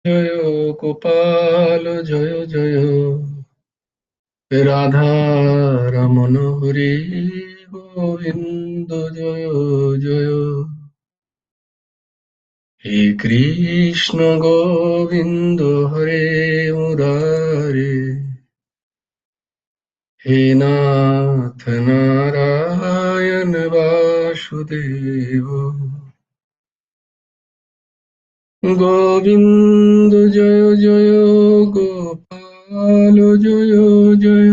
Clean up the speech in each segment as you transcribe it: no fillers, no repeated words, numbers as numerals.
জয় গোপাল জয় জয় রাধা রমণ হরি গোবিন্দ জয় জয় হে কৃষ্ণ গোবিন্দ হরে মুরারে হে নাথ নারায়ণ বাসুদেব গোবিন্দ জয় জয় গোপাল জয় জয়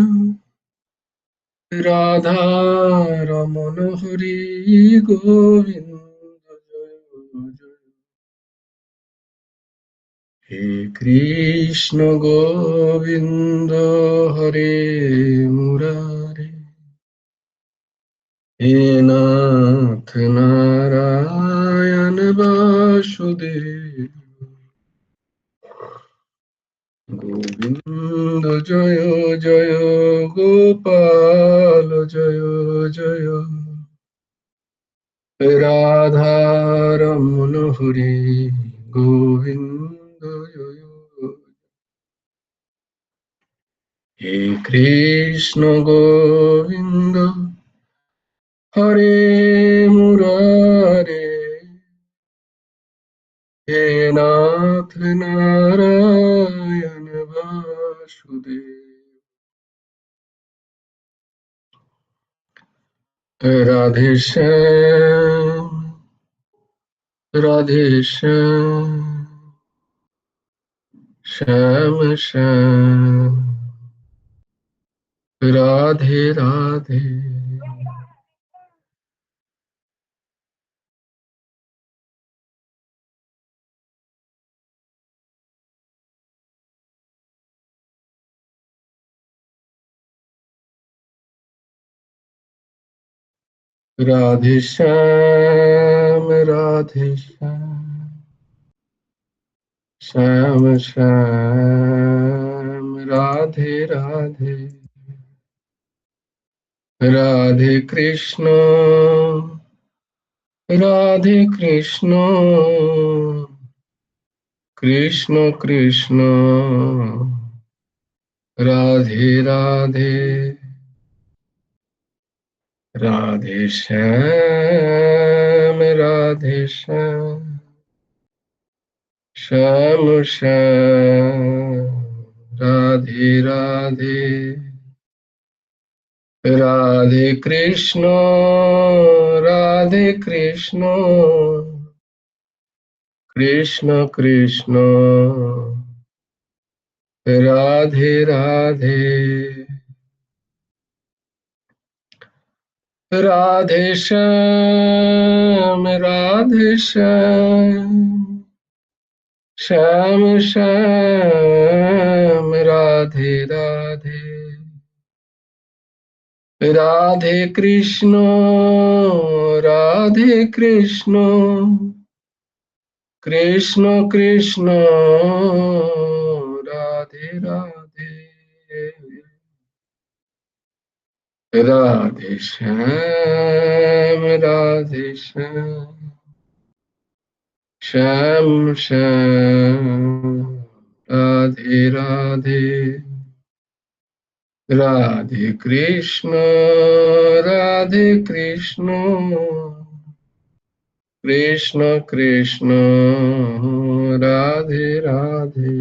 রাধা রমণ হরি গোবিন্দ জয় জয় হে কৃষ্ণ গোবিন্দ হরে মুরারে হে নাথ নারায়ণ বাসুদেব গোবিন্দ জয় জয় গোপাল জয় জয় রাধা রমণ হরি গোবিন্দ জয় হে কৃষ্ণ গোবিন্দ হরে মুরারে হে নাথ নারায়ণ বাসুদেব রাধে শ্যাম রাধে শ্যাম শ্যাম শ্যাম রাধে রাধে রাধে শ্যাম রাধে শ্যাম শ্যাম শ্যাম রাধে রাধে রাধে কৃষ্ণ রাধে কৃষ্ণ কৃষ্ণ কৃষ্ণ রাধে রাধে রাধে শ্যাম রাধে শ্যাম শ্যাম শ্যাম রাধে রাধে রাধে কৃষ্ণ রাধে কৃষ্ণ কৃষ্ণ কৃষ্ণ রাধে রাধে রাধে শ্যাম রাধে শ্যাম শ্যাম শ্যাম রাধে রাধে রাধে কৃষ্ণ রাধে কৃষ্ণ কৃষ্ণ কৃষ্ণ রাধে রাধে রাধে শ্যাম রাধে শ্যাম শ্যাম শ্যাম রাধে রাধে রাধে কৃষ্ণ রাধে কৃষ্ণ কৃষ্ণ কৃষ্ণ রাধে রাধে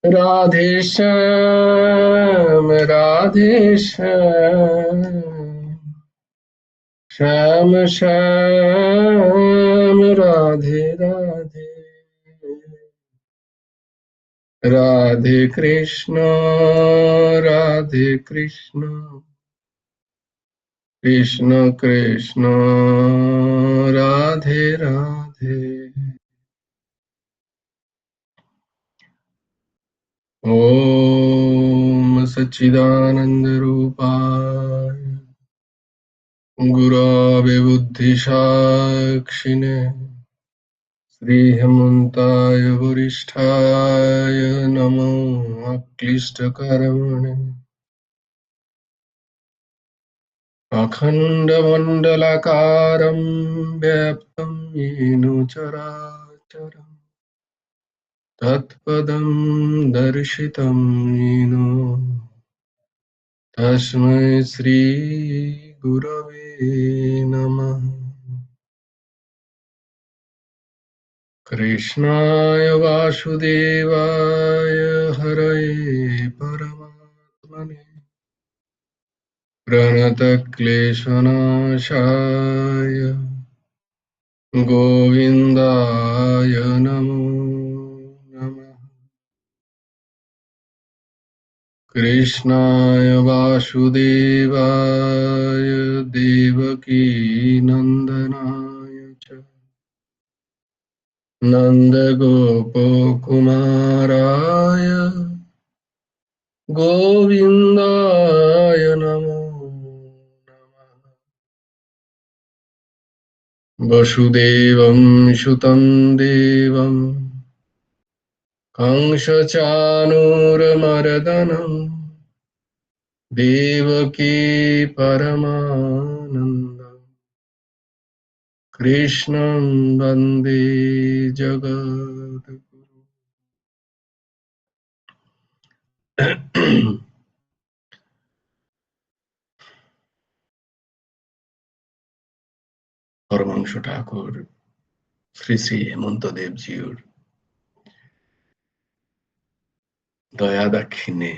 রাধে শ্যাম রাধে শ্যাম শ্যাম শ্যাম রাধে রাধে রাধে কৃষ্ণ রাধে কৃষ্ণ কৃষ্ণ কৃষ্ণ রাধে রাধে ओम सच्चिदानंद रूपाय गुरवे बुद्धिसाक्षिणे श्री हेमंताय वरिष्ठाय नमो अक्लिष्टकर्मणे अखंडमंडलाकारं व्याप्तं येन चराचरम् तत्पदं दर्शितं येन तस्मै श्रीगुरवे नमः। कृष्णाय वासुदेवाय हरये परमात्मने प्रणतक्लेशनाशाय गोविन्दाय नमो नमः। कृष्णाय वासुदेवाय देवकीनन्दनाय च नन्दगोपकुमाराय गोविन्दाय नमो नमः। वसुदेवं सुतं देवं कंसचाणूरमर्दनं देवकी परमानन्दं कृष्णं वन्दे जगद्गुरुम्। পরমাংশ ঠাকুর শ্রী শ্রী হেমন্ত দেবজিউর দয়া দাক্ষিণ্যে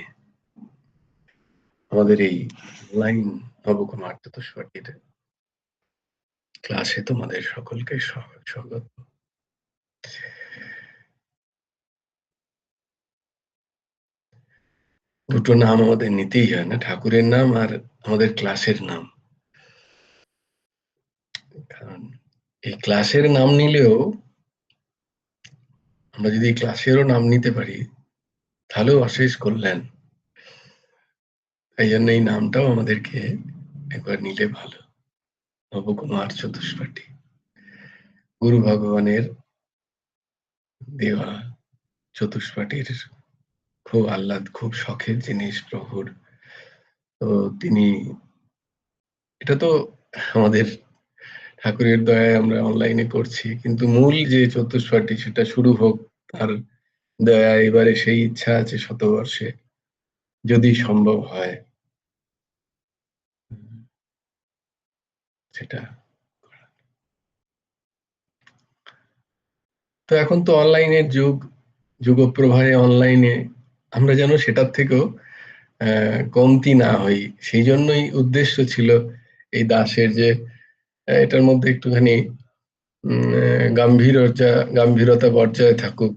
আমাদের এই অনলাইন নবকুমার চতুষ্পাঠীর ক্লাসে তোমাদের সকলকে স্বাগত। দুটো নাম আমাদের নিতেই হয় না, ঠাকুরের নাম আর আমাদের ক্লাসের নাম। কারণ এই ক্লাসের নাম নিলেও আমরা যদি ক্লাসেরও নাম নিতে পারি তাহলেও অশেষ কল্যাণ। এই জন্য এই নামটাও আমাদেরকে একবার নিলে ভালো। নবকুমার চতুষ্পাঠী গুরু ভগবানের দেওয়া চতুষ্পাঠীর খুব আহ্লাদ, খুব শখের জিনিস প্রভুর। তো তিনি, এটা তো আমাদের ঠাকুরের দয়ায় আমরা অনলাইনে করছি, কিন্তু মূল যে চতুষ্পাঠী সেটা শুরু হোক তার দয়ায়। এবারে সেই ইচ্ছা আছে শতবর্ষে যদি সম্ভব হয় সেটা। তো এখন তো অনলাইনের যুগ, যুগপ্রবাহে অনলাইনে আমরা যেন সেটার থেকেও কমতি না হই। সেই জন্যই উদ্দেশ্য ছিল এই দাসের যে এটার মধ্যে একটুখানি গাম্ভীরতা বজায় থাকুক,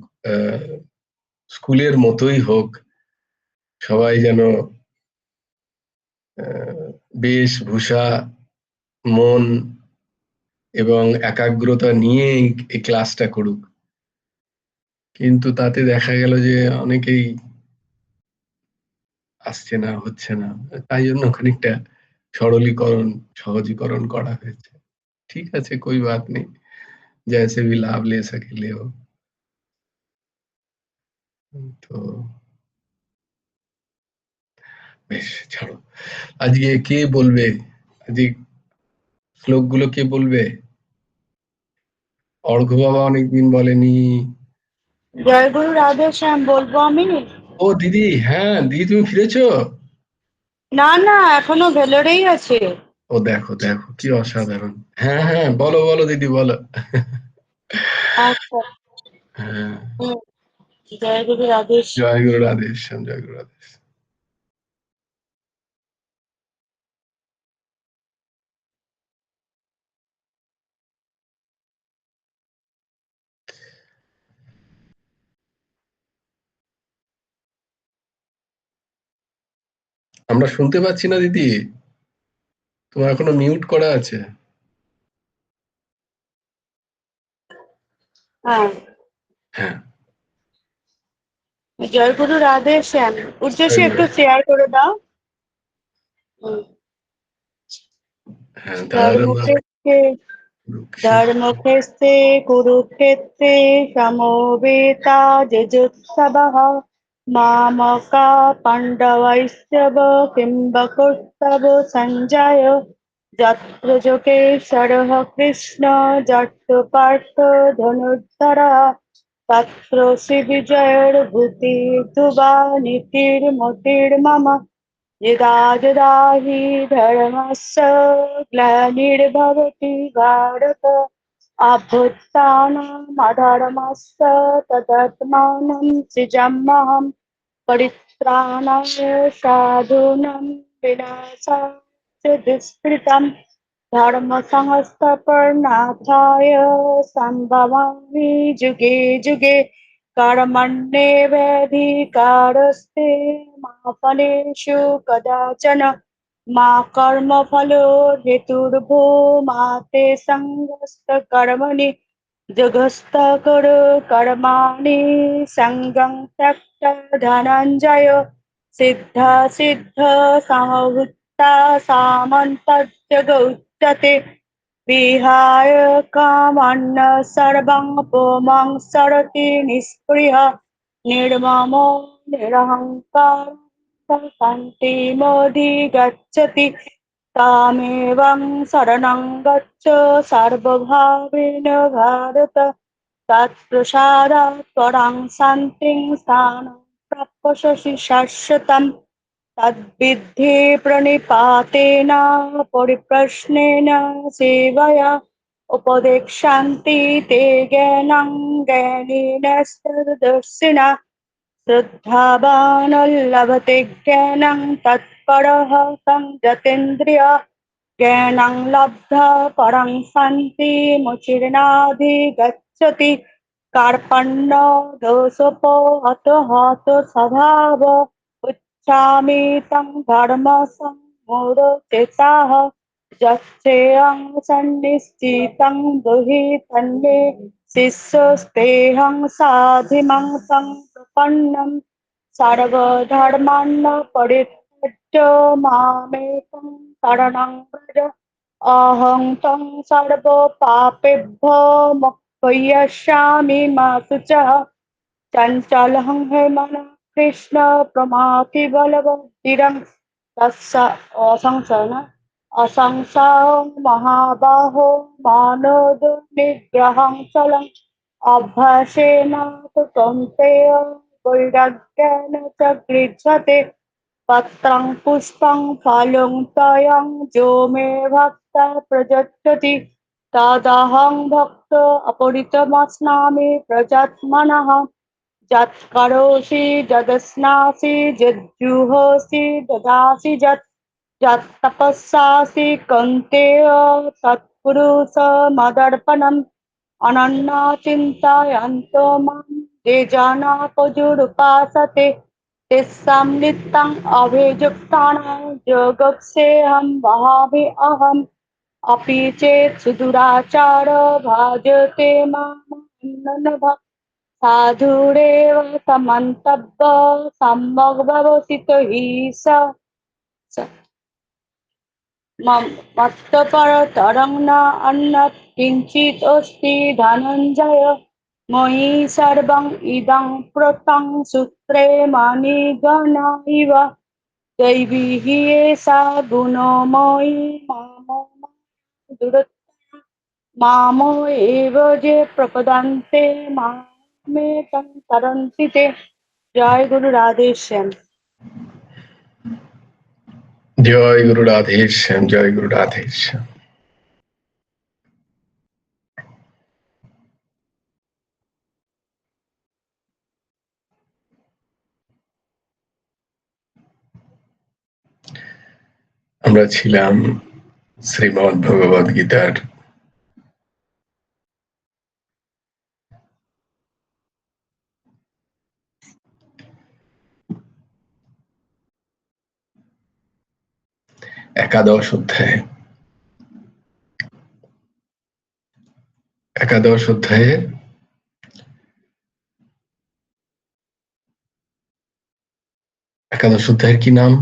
স্কুলের মতোই হোক, সবাই যেন বেশভূষা, মন এবং একাগ্রতা নিয়ে এই ক্লাসটা করুক। কিন্তু তাতে দেখা গেল যে অনেকেই আসছে না, হচ্ছে না। তাই জন্য খানিকটা সরলীকরণ, সহজীকরণ করা হয়েছে। ঠিক আছে, कोई बात नहीं, जैसे भी लाभ ले सके ले। তো বেশ, ছাড়ো। আজকে কে বলবে? আজকে শ্লোকগুলো কে বলবে? অর্ঘ্য বাবা অনেকদিন বলেনি। জয় গুরু রাধে শ্যাম বলবো আমি। ও দিদি, হ্যাঁ দিদি, তুমি ফিরেছো? না না, এখনো ভেলোরেই আছে। ও দেখো দেখো কি অসাধারণ। হ্যাঁ হ্যাঁ, বলো বলো দিদি, বলো। আচ্ছা। হ্যাঁ, হুম, জয় গুরু রাধে শ্যাম। জয় গুরু রাধেশ্যাম, জয় গুরু রাধেশ্যাম। আমরা শুনতে পাচ্ছি না দিদি, তোমার এখনো মিউট করা আছে। হ্যাঁ, হ্যাঁ, জয় গুরু রাধে শ্যাম। জয় উদ্দেশ্যে গুরু। একটু শেয়ার করে দাও। হুম, হ্যাঁ, ধর্ম ধর্মক্ষেত্রে কুরুক্ষেত্র। ধর্মক্ষেত্রে কুরুক্ষেত্রে সমবেতা যজুৎসবः মামকা পাণ্ডবৈশ্চব কিম্বা কর্তব্য সঞ্জয় যত্র যোগেশ্বরः কৃষ্ণ যত্র পার্থ ধনুর্ধরः तत्र श्रीविजयर्भूतिर्धुवा नीतिर्मतिर्मम यदा यदा हि धर्मस्य ग्लानिर्भवति भारत अभ्युत्थानमधर्मस्य तदात्मानं सृजाम्यहं परित्राणाय साधूनां विनाशाय दुष्कृतं धर्मसंस्थापनार्थाय सम्भवामि जुगे जुगे कर्मण्येवाधिकारस्ते मा फलेषु कदाचन मा कर्मफलो हेतुर्भो मा ते सङ्गस्तकर्मणि जगस्त कुरु कर्माणि सङ्गं त्यक्त्वा धनञ्जय सिद्ध सिद्ध समभूता सामन्तर्यग उच्यते विहाय कामन्न सर्वं पुमां सरति निःस्पृह निर्ममो निरहङ्कार शान्तिमधिगच्छति तामेवं शरणं गच्छ सर्वभावेन भारत तत्प्रसादात् परां शान्तिं स्थानं प्राप्स्यसि शाश्वतम् तद्विद्धि प्रणिपातेन परिप्रश्नेन सेवया उपदेक्षन्ति ते ज्ञानं ज्ञानिनस्तदर्शिना श्रद्धावान् लभते ज्ञानं तत्परः संयतेन्द्रिय ज्ञानं लब्ध्वा परं शान्तिमुचिर्नाधिगच्छति कार्पण्य दोषोपहतो स्वभाव उच्चामि तं धर्मसम्मूढचेताः यच्चेयं सन्निश्चितं ब्रूहि तन्मे शिष्यस्तेऽहं साधिमं तं प्रपन्नं सर्वधर्मान् परित्यज्य मामेकं शरणं व्रज अहं तं सर्वपापेभ्यो मोक्षयिष्यामि मा शुचः चञ्चलहं हे मनः कृष्ण प्रमाथि बलवतीरं तस्य असंशयन असंशयं महाबाहो मानोदुर्निग्रहं चलम् अभ्यासेन तु कौन्तेय वैराग्येन च गृह्यते पत्रं पुष्पं फलं तोयं जो मे भक्ता प्रयच्छति तदहं भक्त अपरितमस्नामि प्रजात्मनः यत्करोषि यदश्नासि यज्जुहोषि ददासि यत्तपस्यासि कौन्तेय तत्कुरुष्वमदर्पणम् अनन्यचिन्तयन्तो मां ये जना पजुरुपासते तेषां नित्यम् अभियुक्तानां योगक्षेमं वहामि अहम् अपि चेत् सुदुराचार भाजते मां साधुरेव समन्तव्य सम्यग् हि स मत्तपरतरं न अन्यत् किञ्चित् अस्ति धनञ्जय मयि सर्वम् इदं प्रोक्तं सूत्रे मणिगणा इव दैवी हि एषा गुणमयी मामो एव ये प्रपदन्ते मामेतं तरन्ति ते জয় গুরু রাধে শ্যাম। জয় গুরু রাধেশ্যাম, জয় গুরু রাধেশ্যাম। আমরা ছিলাম শ্রীমদ্ ভগবদ গীতার একাদশ অধ্যায়ে। একাদশ অধ্যায়ে একাদশ অধ্যায়ের কি নাম?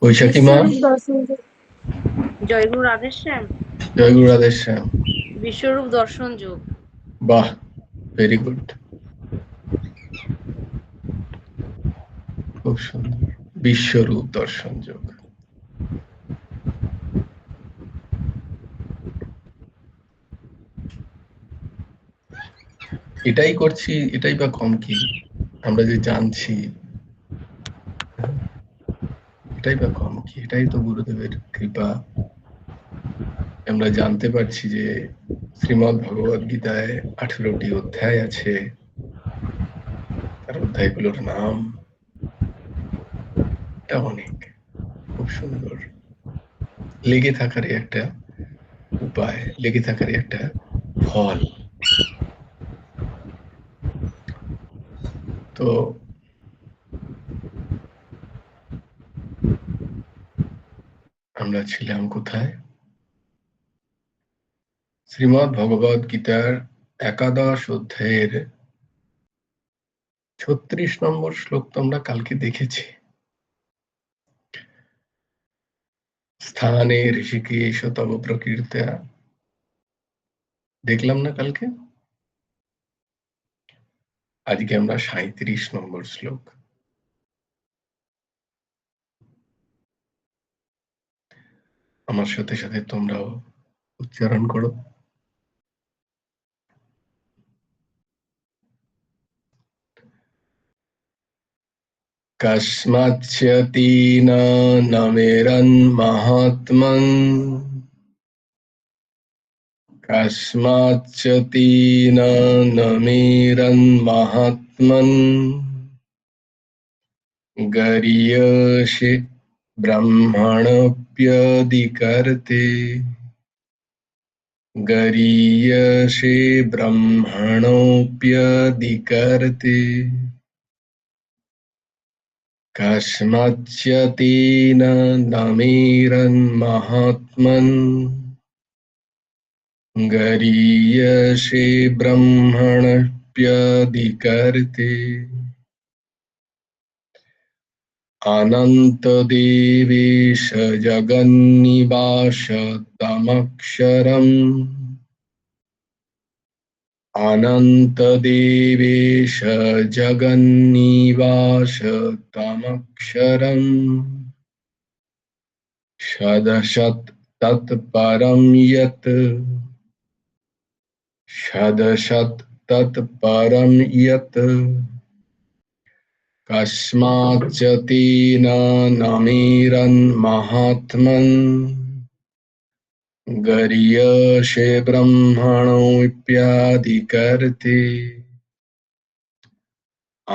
বৈশাখী মা? জয়গুরু রাধেশ্যাম। জয়গুরু রাধেশ্যাম। বিশ্বরূপ দর্শন যোগ। বাহ, ভেরি গুড, খুব সুন্দর। বিশ্বরূপ দর্শন যোগ। এটাই করছি, এটাই বা কম কি? আমরা যে জানছি, এটাই বা কম কি? এটাই তো গুরুদেবের কৃপা। আমরা জানতে পারছি যে শ্রীমদ্ ভগবদ গীতায় 18টি অধ্যায় আছে, তার অধ্যায়গুলোর নাম, এটা অনেক, খুব সুন্দর। লেগে থাকারই একটা উপায়, লেগে থাকারই একটা ফল। তো আমরা ছিলাম কোথায়? শ্রীমদ্ ভগবদ গীতার 11 অধ্যায়ের 36 নম্বর শ্লোক তো আমরা কালকে দেখেছি। স্থানে ঋষিকেশ তব প্রকীর্তা, দেখলাম না কালকে? আজকে আমরা 37 নম্বর শ্লোক। আমার সাথে সাথে তোমরাও উচ্চারণ করো। কস্মাচ্চতীন নমেরন মহাত্মন, কস্মাচ্চতীন নমেরন মহাত্মন, গরীয়সে ব্রহ্মণপ্যধিকর্তে, গরীয়সে ব্রহ্মণোऽপ্যধিকর্তে, কস্মাচ্চতীন নমেরন্মহাত্মন, গরীয়সে ব্রহ্মণপ্যধিকর্তে। অনন্তদেবেশ জগন্নিবাস তমক্ষরম, অনন্তদেবেশ জগন্নিবাস তমক্ষরম, সদসৎ তৎপরম যৎ, সদসৎ তৎপরম যৎ, কস্মাচ্চ তেন নমেরন্মহাত্মন, গরীয়সে ব্রহ্মণোऽপ্যধিকর্তে।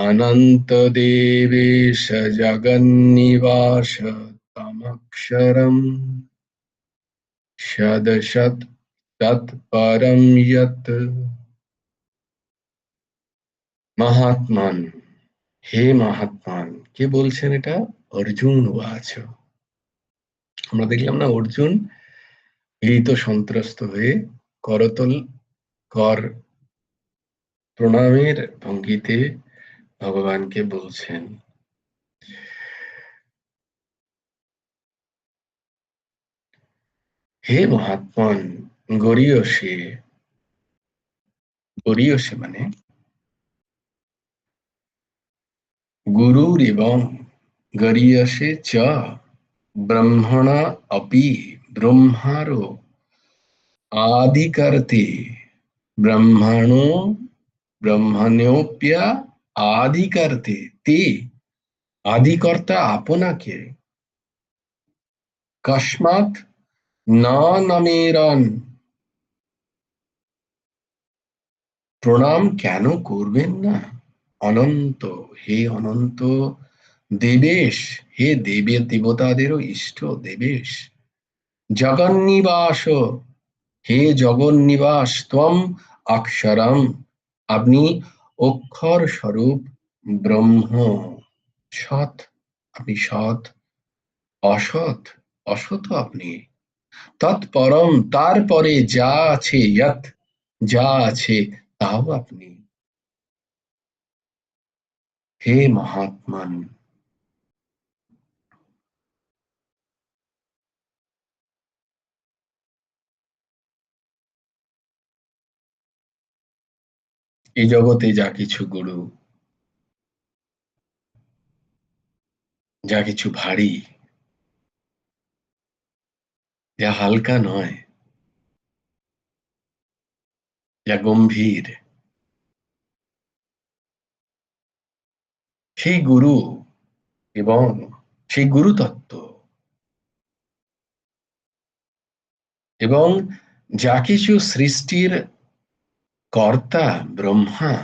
অনন্তদেবেশ জগন্নিবাস তমক্ষরম, সদসৎ তৎপরম যৎ। মহাত্মান, হে মহাত্মান, কে বলছেন এটা? অর্জুন উবাচ। আমরা দেখলাম না, অর্জুন ভীত সন্ত্রস্ত হয়ে করতল কর প্রণামের ভঙ্গিতে ভগবানকে বলছেন, হে মহাত্মন, গরীয়সে, গরীয়সে মানে গুরুর এবং গরীয়সে চ ব্রহ্মণা অপি, ব্রহ্মারও আদিকর্তে, ব্রহ্মণো ব্রহ্মণ্যোপ্য আদিকর্তে, তে আদিকর্তা আপনাকে, কস্মাৎ না নমেরন, প্রণাম কেন করবেন না? অনন্ত, হে অনন্ত দেবেশ, হে দেবে দেবতাদেরও ইষ্ট দেবেশ, জগন্নিবাস, হে জগন্নিবাস, ত্বম অক্ষরম, আপনি অক্ষর স্বরূপ ব্রহ্ম, সৎ, আপনি সৎ, অসৎ, অসৎ আপনি, তৎপরম, তারপরে যা আছে, যৎ, যা আছে তাও আপনি, হে মহাত্মান। এই জগতে যা কিছু গুরু, যা কিছু ভারী, যা হালকা নয়, যা গম্ভীর, সেই গুরু এবং সেই গুরু তত্ত্ব এবং যা কিছু সৃষ্টির কর্তা ব্রহ্মা,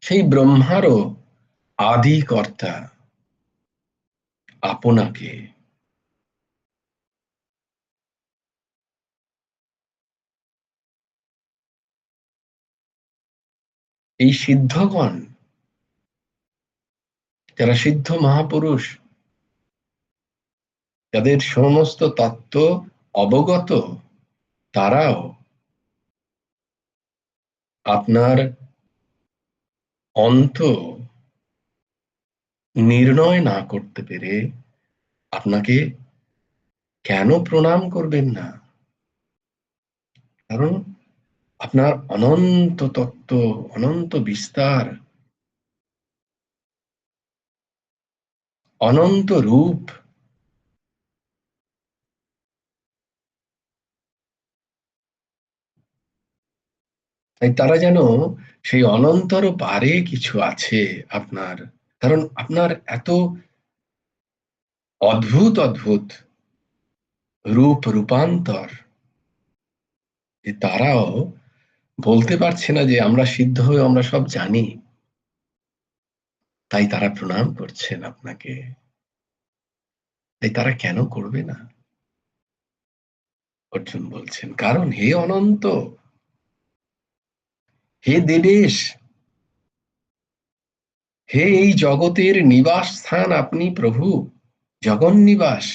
সেই ব্রহ্মারও আদি কর্তা আপনাকে, এই সিদ্ধগণ যারা সিদ্ধ মহাপুরুষ, যাদের সমস্ত তত্ত্ব অবগত, তারাও আপনার অন্ত নির্ণয় না করতে পেরে আপনাকে কেন প্রণাম করবেন না? কারণ আপনার অনন্ত তত্ত্ব, অনন্ত বিস্তার, অনন্ত রূপ, তাই তারা যেন সেই অনন্তর পারে কিছু আছে আপনার। কারণ আপনার এত অদ্ভুত অদ্ভুত রূপ রূপান্তর যে তারাও বলতে পারছে না যে আমরা সিদ্ধ হয়ে আমরা সব জানি, তাই তারা প্রণাম করছেন আপনাকে। তাই তারা কেন করবে না? অর্জুন বলছেন, কারণ হে অনন্ত, হে দেবেশ, হে এই জগতের নিবাস স্থান আপনি প্রভু, জগন্নিবাস।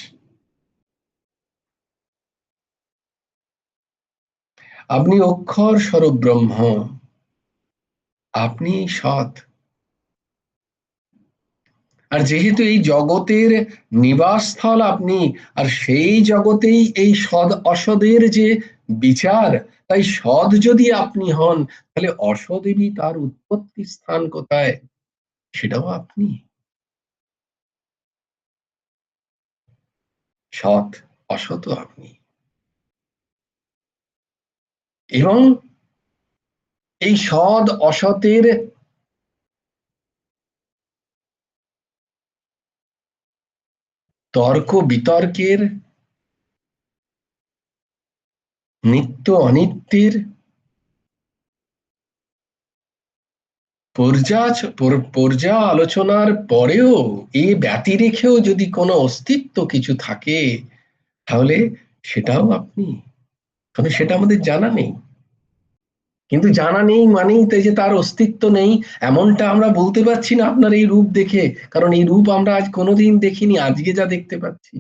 আপনি অক্ষর স্বরূপ ব্রহ্ম, আপনি সৎ। আর যেহেতু এই জগতের নিবাসস্থল আপনি, আর সেই জগতেই এই সৎ অসদের যে বিচার, তাই সৎ যদি আপনি হন, তাহলে অসদেবী তার উৎপত্তি স্থান কোথায়? সেটাও আপনি। সৎ অসৎ আপনি। এবং এই সৎ অসতের তর্ক বিতর্কের, নিত্য অনিত্যের পর্যালোচনার পরেও এ ব্যতি রেখেও যদি কোনো অস্তিত্ব কিছু থাকে, তাহলে সেটাও আপনি। কারণ সেটা আমাদের জানা নেই। কিন্তু জানা নেই মানেই তো যে তার অস্তিত্ব নেই এমনটা আমরা বলতে পারছি না আপনার এই রূপ দেখে। কারণ এই রূপ আমরা আজ কোনোদিন দেখিনি, আজকে যা দেখতে পাচ্ছি।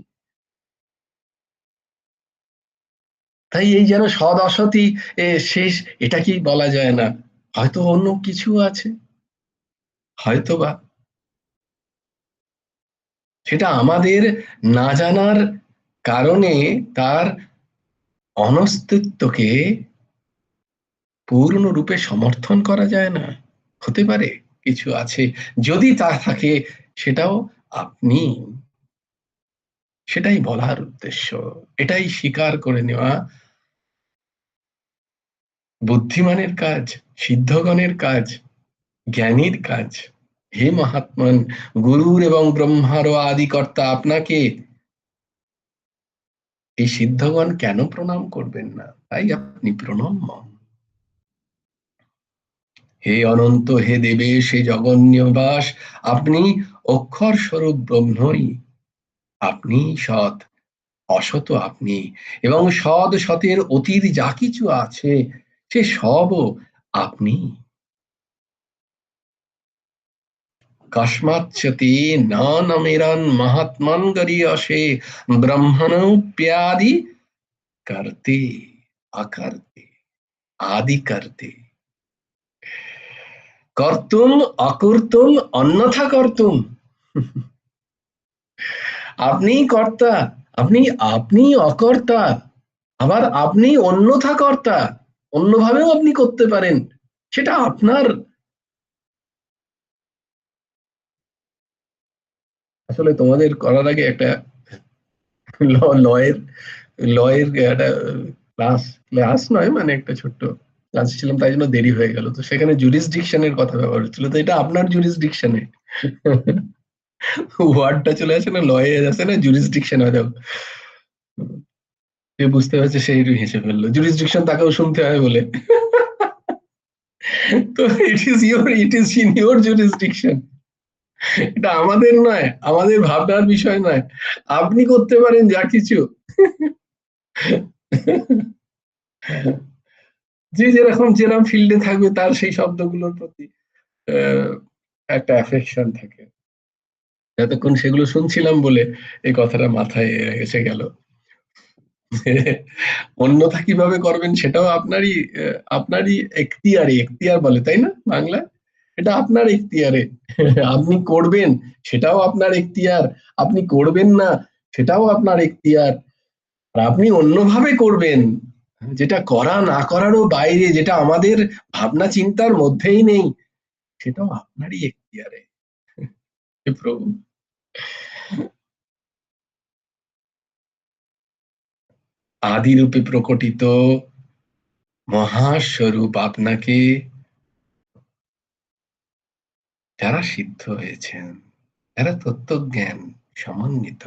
তাই এই যেন সদ অসতই শেষ, এটা কি বলা যায় না? হয়তো অন্য কিছু আছে, হয়তো বা সেটা আমাদের না জানার কারণে তার অনস্তিত্বকে পূর্ণরূপে সমর্থন করা যায় না। হতে পারে কিছু আছে, যদি তা থাকে সেটাও আপনি। সেটাই বলার উদ্দেশ্য, এটাই স্বীকার করে নেওয়া বুদ্ধিমানের কাজ, সিদ্ধগণের কাজ, জ্ঞানীর কাজ। হে মহাত্মান, গুরুর এবং ব্রহ্মারও আদিকর্তা আপনাকে এই সিদ্ধগণ কেন প্রণাম করবেন না? তাই আপনি প্রণম্য। হে অনন্ত, হে দেবেশ, হে জগন্নিবাস, আপনি অক্ষর স্বরূপ ব্রহ্মই। আপনি সৎ, অসৎ আপনি। এবং সৎ সতের অতীত যা কিছু আছে সে সবও আপনি। কস্মাচ্ছতে না নমেরন মহাত্মন গরীয়সে ব্রহ্মণোপ্যাদি করতে অকর্তে আদি করতে কর্তুম অকর্তুম অন্যথা কর্তুম। আপনি কর্তা, আপনি আপনি অকর্তা, আবার আপনি অন্যথা কর্তা, অন্যভাবেও আপনি করতে পারেন, সেটা আপনার। আসলে তোমাদের করার আগে একটা লয়ের লয়ের একটা ক্লাস ক্লাস নয়, মানে একটা ছোট্ট ক্লাসে ছিলাম, তাই জন্য দেরি হয়ে গেল। তো সেখানে জুরিসডিকশনের কথা ব্যবহার হচ্ছিল, তো এটা আপনার জুরিসডিকশনে ওয়ার্ডটা চলে আসে না, লয়ে আসে না, জুরিসডিকশন হয়ে যাবে। সে বুঝতে পারছে, সেই হেসে ফেললো, জুরিসডিকশন তাকেও শুনতে হয় বলে। তো it is in your jurisdiction, এটা আমাদের নয়, আমাদের ভাবনার বিষয় নয়। আপনি করতে পারেন যা কিছু। যে যেরকম যেরকম ফিল্ডে থাকবে, তার সেই শব্দগুলোর প্রতি আহ, একটা অ্যাফেকশন থাকে। এতক্ষণ সেগুলো শুনছিলাম বলে এই কথাটা মাথায় এসে গেল। অন্যথা কিভাবে করবেন সেটাও আপনারই এখতিয়ারে, এখতিয়ার বলে তাই না বাংলা, এটা আপনার এখতিয়ারে। আপনি করবেন সেটাও আপনার এখতিয়ার, আপনি করবেন না সেটাও আপনার এখতিয়ার। আর আপনি অন্যভাবে করবেন, যেটা করা না করারও বাইরে, যেটা আমাদের ভাবনা চিন্তার মধ্যেই নেই, সেটাও আপনারই এখতিয়ারে। হে প্রভু, আদিরূপে প্রকটিত মহাস্বরূপ আপনাকে যারা সিদ্ধ হয়েছেন, যারা তত্ত্বজ্ঞান সমন্বিত,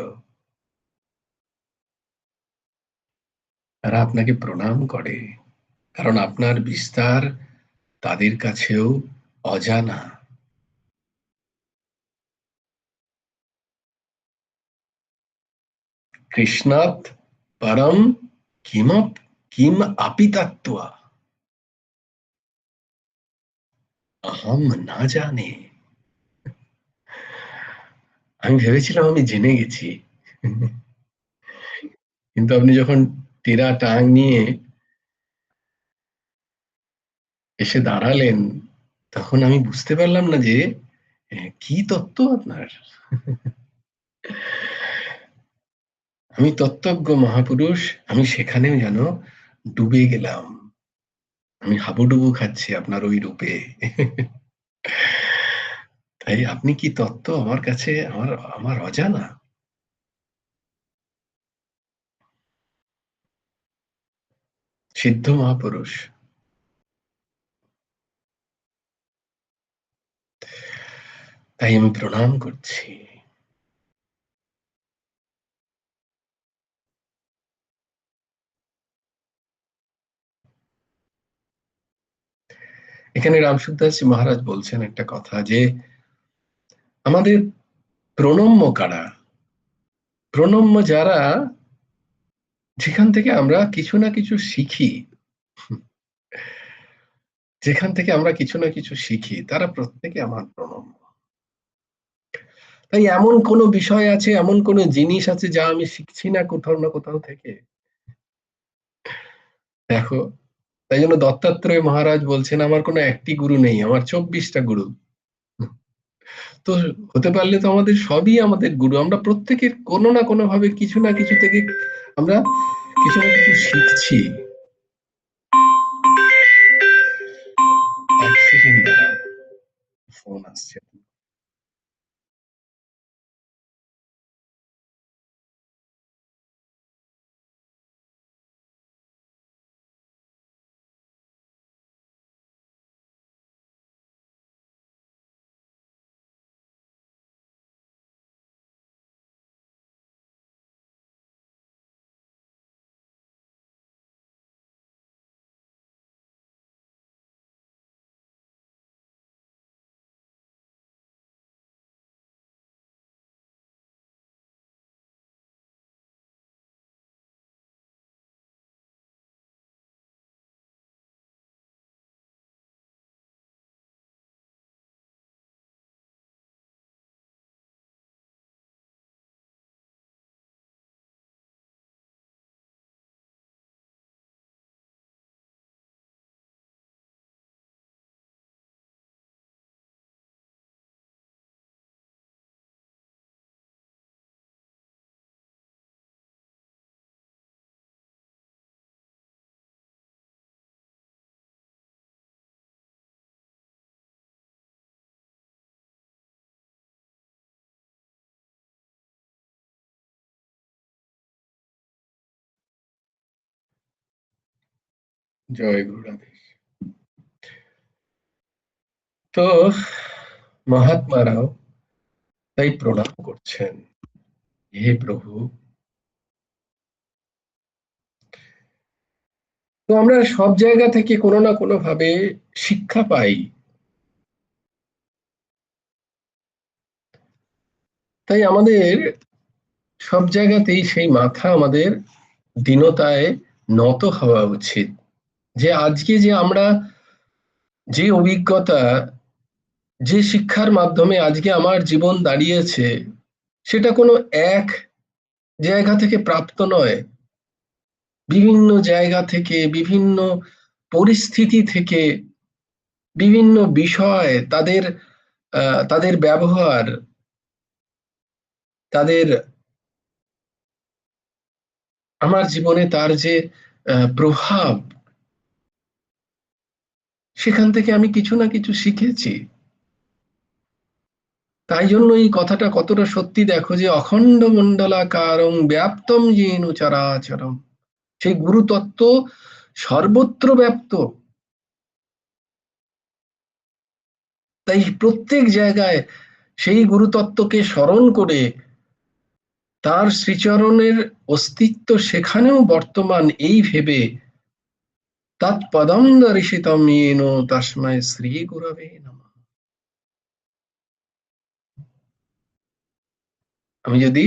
তারা আপনাকে প্রণাম করে, কারণ আপনার বিস্তার তাদের কাছেও অজানা। কৃষ্ণাৎ পরম কিম আপি তত্ত্বা আহম না জানে। আমি ভেবেছিলাম আমি জেনে গেছি, কিন্তু আপনি যখন টেরা টাং নিয়ে এসে দাঁড়ালেন, তখন আমি বুঝতে পারলাম না যে কি তত্ত্ব আপনার। আমি তত্ত্বজ্ঞ মহাপুরুষ, আমি সেখানেও যেন ডুবে গেলাম, আমি হাবুডুবু খাচ্ছি আপনার ওই রূপে। তাই আপনি কি তত্ত্ব আমার কাছে আমার আমার অজানা। সিদ্ধ মহাপুরুষ, তাই আমি প্রণাম করছি। এখানে রামসুখদাসজি মহারাজ বলছেন একটা কথা, যে আমাদের প্রণম্য কারা, প্রণম্য যারা, যেখান থেকে আমরা কিছু না কিছু শিখি, যেখান থেকে আমরা কিছু না কিছু শিখি, তারা প্রত্যেকে আমার প্রণম্য। তাই এমন কোনো বিষয় আছে, এমন কোনো জিনিস আছে যা আমি শিখছি না কোথাও না কোথাও থেকে, দেখো। তাই জন্য দত্তাত্রেয় মহারাজ বলছেন, আমার কোনো একটি গুরু নেই, আমার 24টা গুরু। তো হতে পারলে তো আমাদের সবই আমাদের গুরু, আমরা প্রত্যেকের কোনো না কোনো ভাবে কিছু না কিছু থেকে আমরা কিছু না কিছু শিখছি। এক সেকেন্ড দাঁড়াও, ফোন আসছে। জয় গুরুরাধেশ। তো মহাত্মারাও তাই প্রণাম করছেন, হে প্রভু। তো আমরা সব জায়গা থেকে কোনো না কোনো ভাবে শিক্ষা পাই, তাই আমাদের সব জায়গাতেই সেই মাথা আমাদের দীনতায় নত হওয়া উচিত। যে আজকে যে আমরা যে অভিজ্ঞতা, যে শিক্ষার মাধ্যমে আজকে আমার জীবন দাঁড়িয়েছে, সেটা কোনো এক জায়গা থেকে প্রাপ্ত নয়। বিভিন্ন জায়গা থেকে, বিভিন্ন পরিস্থিতি থেকে, বিভিন্ন বিষয়, তাদের ব্যবহার, তাদের আমার জীবনে তার যে প্রভাব, সেখান থেকে আমি কিছু না কিছু শিখেছি। তাই জন্য এই কথাটা কতটা সত্যি দেখো, যে অখণ্ড মণ্ডলাকারং ব্যাপ্তম যেন চরাচরম, সেই গুরুতত্ত্ব সর্বত্র ব্যাপ্ত। তাই প্রত্যেক জায়গায় সেই গুরুতত্ত্বকে স্মরণ করে তার শ্রীচরণের অস্তিত্ব সেখানেও বর্তমান, এই ভেবে তৎপদম দর্শিতম येन তস্मै শ্রী গুরবে নমঃ। আমি যদি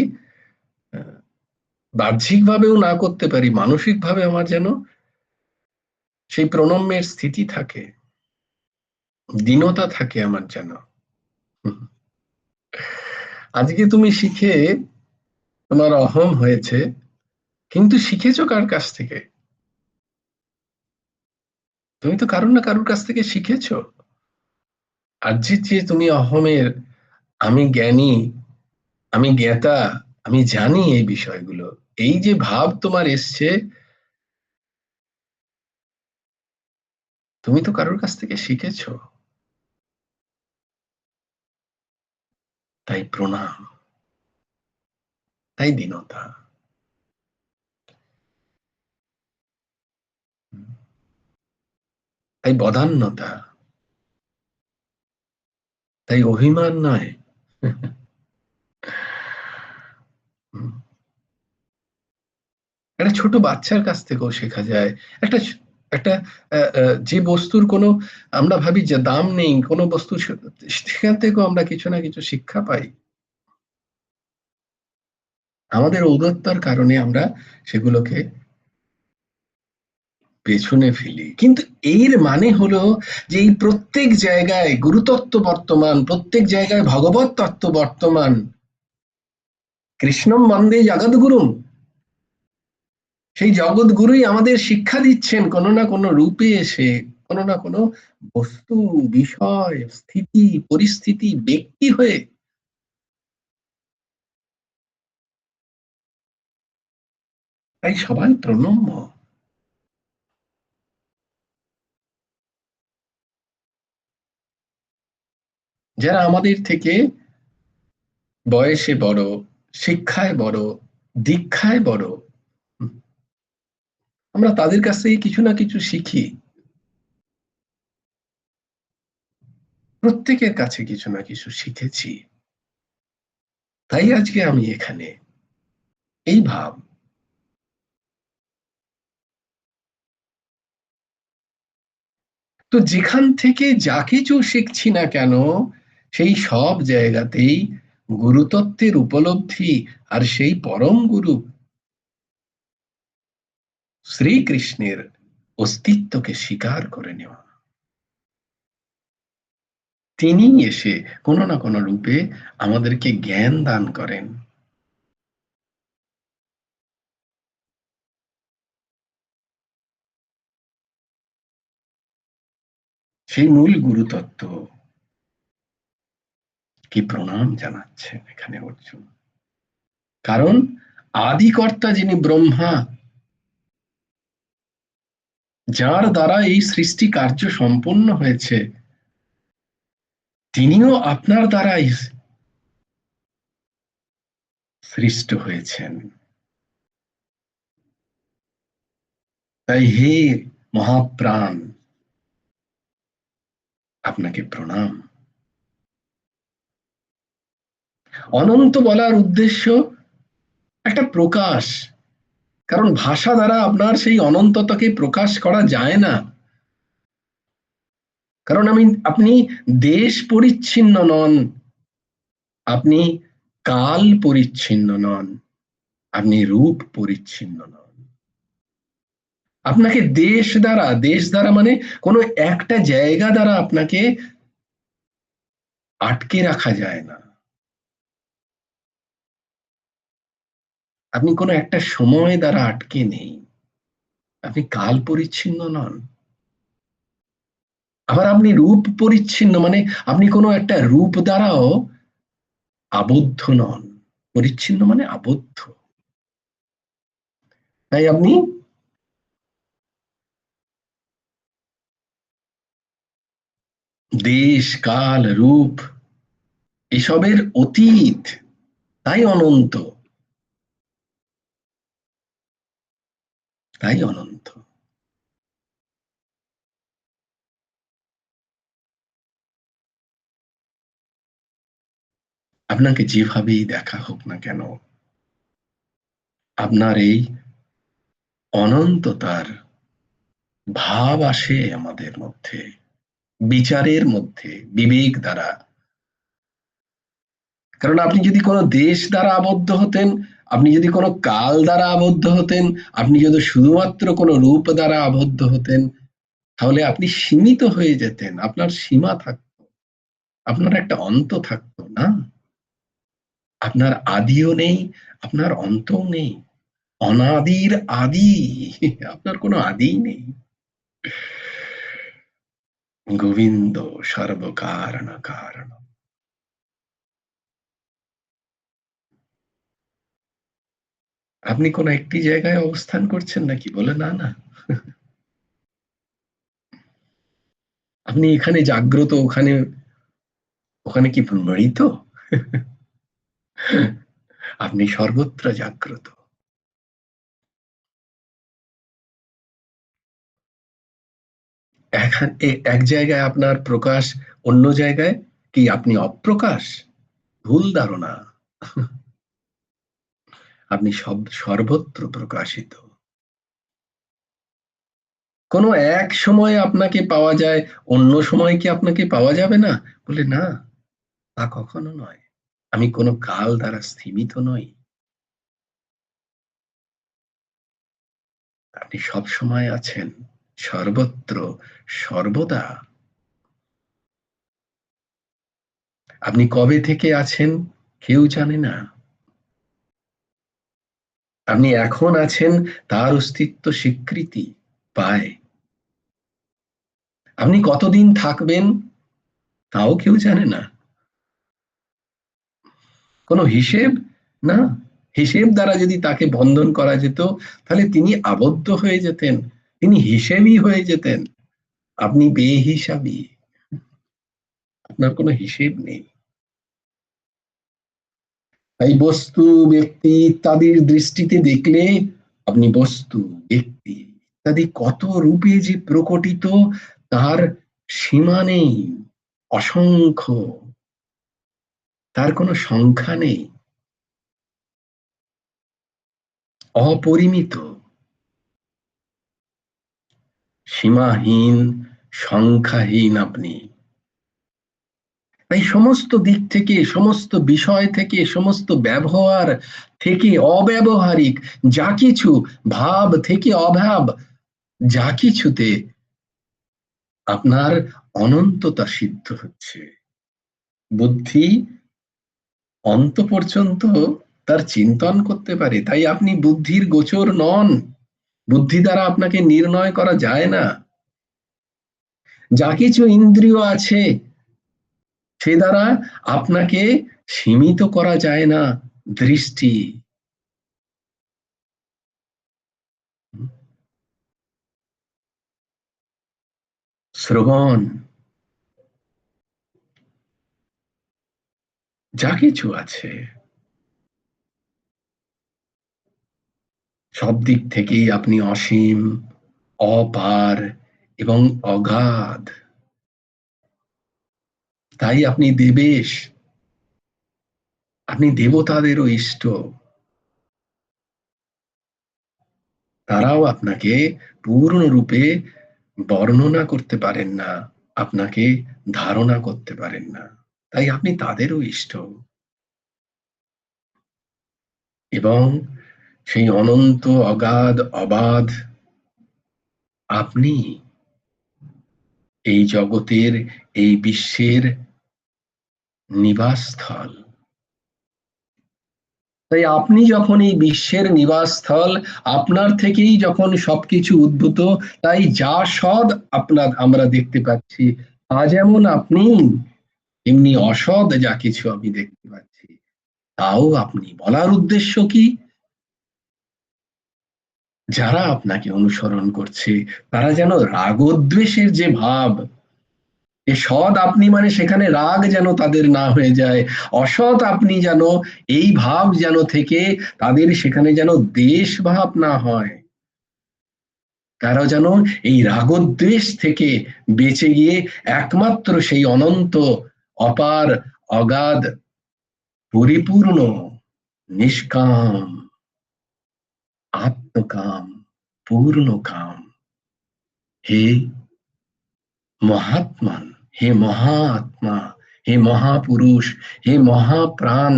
বাহ্যিক ভাবেও না করতে পারি, মানসিক ভাবে আমার যেন সেই প্রণম্যের স্থিতি থাকে, দীনতা থাকে আমার যেন। আজকে তুমি শিখে তোমার অহম হয়েছে, কিন্তু শিখেছো কার কাছ থেকে? তুমি তো কারুর না কারুর কাছ থেকে শিখেছো। আর যে তুমি অহমের, আমি জ্ঞানী, আমি জ্ঞাতা, আমি জানি এই বিষয়গুলো, এই যে ভাব তোমার এসছে, তুমি তো কারোর কাছ থেকে শিখেছো। তাই প্রণাম, তাই দীনতা, তাই বদান্যতা, তাই অভিমান নয়। একটা ছোট বাচ্চার কাছ থেকেও শেখা যায়। একটা একটা যে বস্তুর কোনো, আমরা ভাবি যে দাম নেই কোনো বস্তু, সেখান থেকেও আমরা কিছু না কিছু শিক্ষা পাই। আমাদের ঔদাত্যতার কারণে আমরা সেগুলোকে পেছনে ফেলি। কিন্তু এর মানে হলো যে এই প্রত্যেক জায়গায় গুরুতত্ত্ব বর্তমান, প্রত্যেক জায়গায় ভগবত তত্ত্ব বর্তমান। কৃষ্ণম বন্দে জগদ্গুরুম, সেই জগৎগুরুই আমাদের শিক্ষা দিচ্ছেন কোনো না কোনো রূপে এসে, কোনো না কোনো বস্তু, বিষয়, স্থিতি, পরিস্থিতি, ব্যক্তি হয়ে। তাই সবাই প্রণম্য। যারা আমাদের থেকে বয়সে বড়, শিক্ষায় বড়, দীক্ষায় বড়, আমরা তাদের কাছ থেকে কিছু না কিছু শিখি। প্রত্যেকের কাছে কিছু না কিছু শিখেছি। তাই আজকে আমি এখানে, এই ভাব। তো যেখান থেকে যা কিছু শিখছি না কেন, সেই সব জায়গাতেই গুরুতত্ত্বের উপলব্ধি, আর সেই পরম গুরু শ্রীকৃষ্ণের অস্তিত্বকে স্বীকার করে নেওয়া। তিনি এসে কোনো না কোনো রূপে আমাদেরকে জ্ঞান দান করেন। সেই মূল গুরুতত্ত্ব কি প্রণাম জানাচ্ছেন এখানে অর্জুন। কারণ আদিকর্তা যিনি ব্রহ্মা, যার দ্বারা এই সৃষ্টি কার্য সম্পন্ন হয়েছে, তিনিও আপনার দ্বারাই সৃষ্ট হয়েছেন। তাই হে মহাপ্রাণ, আপনাকে প্রণাম। অনন্ত বলার উদ্দেশ্য একটা প্রকাশ, কারণ ভাষা দ্বারা আপনার সেই অনন্ততাকে প্রকাশ করা যায় না। কারণ আপনি দেশ পরিচ্ছিন্ন নন, আপনি কাল পরিচ্ছিন্ন নন, আপনি রূপ পরিচ্ছিন্ন নন। আপনাকে দেশ দ্বারা মানে কোনো একটা জায়গা দ্বারা আপনাকে আটকে রাখা যায় না। আপনি কোনো একটা সময় দ্বারা আটকে নেই, আপনি কাল পরিচ্ছিন্ন নন। আবার আপনি রূপ পরিচ্ছিন্ন মানে আপনি কোনো একটা রূপ দ্বারাও আবদ্ধ নন। পরিচ্ছিন্ন মানে আবদ্ধ। তাই আপনি দেশ কাল রূপ এসবের অতীত, তাই অনন্ত, তাই অনন্ত। আপনাকে যেভাবেই দেখা হোক না কেন, আপনার এই অনন্ততার ভাব আসে আমাদের মধ্যে, বিচারের মধ্যে, বিবেক দ্বারা। কারণ আপনি যদি কোনো দেশ দ্বারা আবদ্ধ হতেন, আপনি যদি কোনো কাল দ্বারা আবদ্ধ হতেন, আপনি যদি শুধুমাত্র কোনো রূপ দ্বারা আবদ্ধ হতেন, তাহলে আপনি সীমিত হয়ে যেতেন, আপনার সীমা থাকতো, আপনার একটা অন্ত থাকতো না। আপনার আদিও নেই, আপনার অন্তও নেই, অনাদির আদি, আপনার কোনো আদি নেই। গোবিন্দ সর্বকারণ কারণ। আপনি কোন একটি জায়গায় অবস্থান করছেন নাকি? বলে না না, আপনি এখানে জাগ্রত, ওখানে ওখানে কি মৃত? আপনি সর্বত্র জাগ্রত। এক জায়গায় আপনার প্রকাশ, অন্য জায়গায় কি আপনি অপ্রকাশ? ভুল ধারণা। আপনি সর্বত্র প্রকাশিত। কোনো এক সময় আপনাকে পাওয়া যায়, অন্য সময় কি আপনাকে পাওয়া যাবে না? বলে না, তা কখনো নয়। আমি কোনো কাল দ্বারা স্থিমিত নই। আপনি সব সময় আছেন, সর্বত্র, সর্বদা। আপনি কবে থেকে আছেন কেউ জানে না। আপনি এখন আছেন, তার অস্তিত্ব স্বীকৃতি পায়। আপনি কতদিন থাকবেন তাও কেউ জানে না। কোনো হিসেব না। হিসেব দ্বারা যদি তাকে বন্ধন করা যেত, তাহলে তিনি আবদ্ধ হয়ে যেতেন, তিনি হিসেবই হয়ে যেতেন। আপনি বেহিসাবি, আপনার কোনো হিসেব নেই। তাই বস্তু ব্যক্তি ইত্যাদির দৃষ্টিতে দেখলে আপনি বস্তু ব্যক্তি ইত্যাদি কত রূপে যে প্রকটিত, তার সীমা নেই, অসংখ্য, তার কোনো সংখ্যা নেই, অপরিমিত, সীমাহীন, সংখ্যাহীন আপনি। তাই সমস্ত দিক থেকে, সমস্ত বিষয় থেকে, সমস্ত ব্যবহার থেকে, অব্যবহারিক যা কিছু, ভাব থেকে অভাব যা কিছুতে আপনার অনন্ততা সিদ্ধ হচ্ছে। বুদ্ধি অন্ত পর্যন্ত তার চিন্তন করতে পারে, তাই আপনি বুদ্ধির গোচর নন। বুদ্ধি দ্বারা আপনাকে নির্ণয় করা যায় না। যা কিছু ইন্দ্রিয় আছে সে দ্বারা আপনাকে সীমিত করা যায় না। দৃষ্টি, শ্রবণ, যা কিছু আছে সব দিক থেকেই আপনি অসীম, অপার এবং অগাধ। তাই আপনি দেবেশ, আপনি দেবতাদেরও ইষ্ট। তারাও আপনাকে পূর্ণরূপে বর্ণনা করতে পারেন না, আপনাকে ধারণা করতে পারেন না, তাই আপনি তাদেরও ইষ্ট। এবং সেই অনন্ত অগাধ অবাধ আপনি এই জগতের, এই বিশ্বের নিবাসস্থল। তাই আপনি যখন এই বিশ্বের নিবাসস্থল, আপনার থেকেই যখন সবকিছু উদ্ভূত, তাই যা সৎ আমরা দেখতে পাচ্ছি, তা যেমন আপনি, এমনি অসৎ যা কিছু আমি দেখতে পাচ্ছি তাও আপনি। বলার উদ্দেশ্য কি? যারা আপনাকে অনুসরণ করছে তারা যেন রাগদ্বেষের যে ভাব, এ সৎ আপনি মানে সেখানে রাগ যেন তাদের না হয়ে যায়, অসৎ আপনি যেন এই ভাব যেন থেকে তাদের সেখানে যেন দ্বেষ ভাব না হয়, তারা যেন এই রাগদ্বেষ থেকে বেঁচে গিয়ে একমাত্র সেই অনন্ত অপার অগাধ পরিপূর্ণ নিষ্কাম আত্মকাম পূর্ণ কাম হে মহাত্মান, হে মহাত্মা, হে মহাপুরুষ, হে মহাপ্রাণ,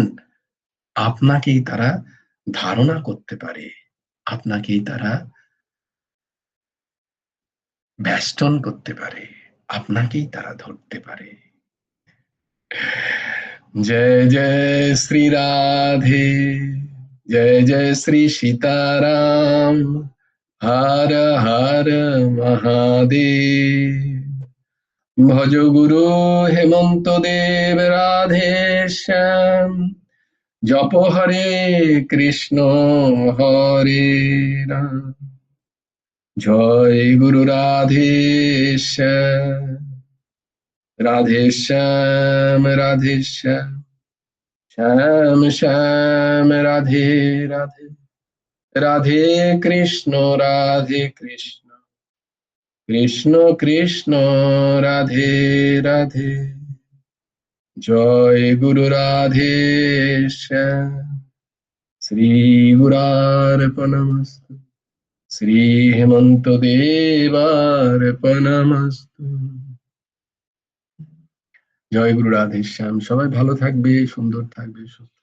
আপনাকেই তারা ধারণা করতে পারে, আপনাকেই তারা বেষ্টন করতে পারে, আপনাকেই তারা ধরতে পারে। জয় জয় শ্রী রাধে, জয় জয় শ্রী সীতারাম, হর হর মহাদেব। ভজ গুরু হেমন্ত দেব রাধে শ্যাম, জপ হরে কৃষ্ণ হরে রাম, জয় গুরু রাধে শ্যাম, রাধে শ্যাম রাধে শ্যাম, শ্যাম শ্যাম রাধে রাধে, রাধে কৃষ্ণ রাধে কৃষ্ণ, কৃষ্ণ কৃষ্ণ রাধে রাধে। জয় গুরু রাধে শ্যাম। শ্রী গুরার্পণমস্তু, শ্রী হেমন্ত দেবার্পণমস্তু। জয় গুরু রাধে শ্যাম। সবাই ভালো থাকবে, সুন্দর থাকবে, সুস্থ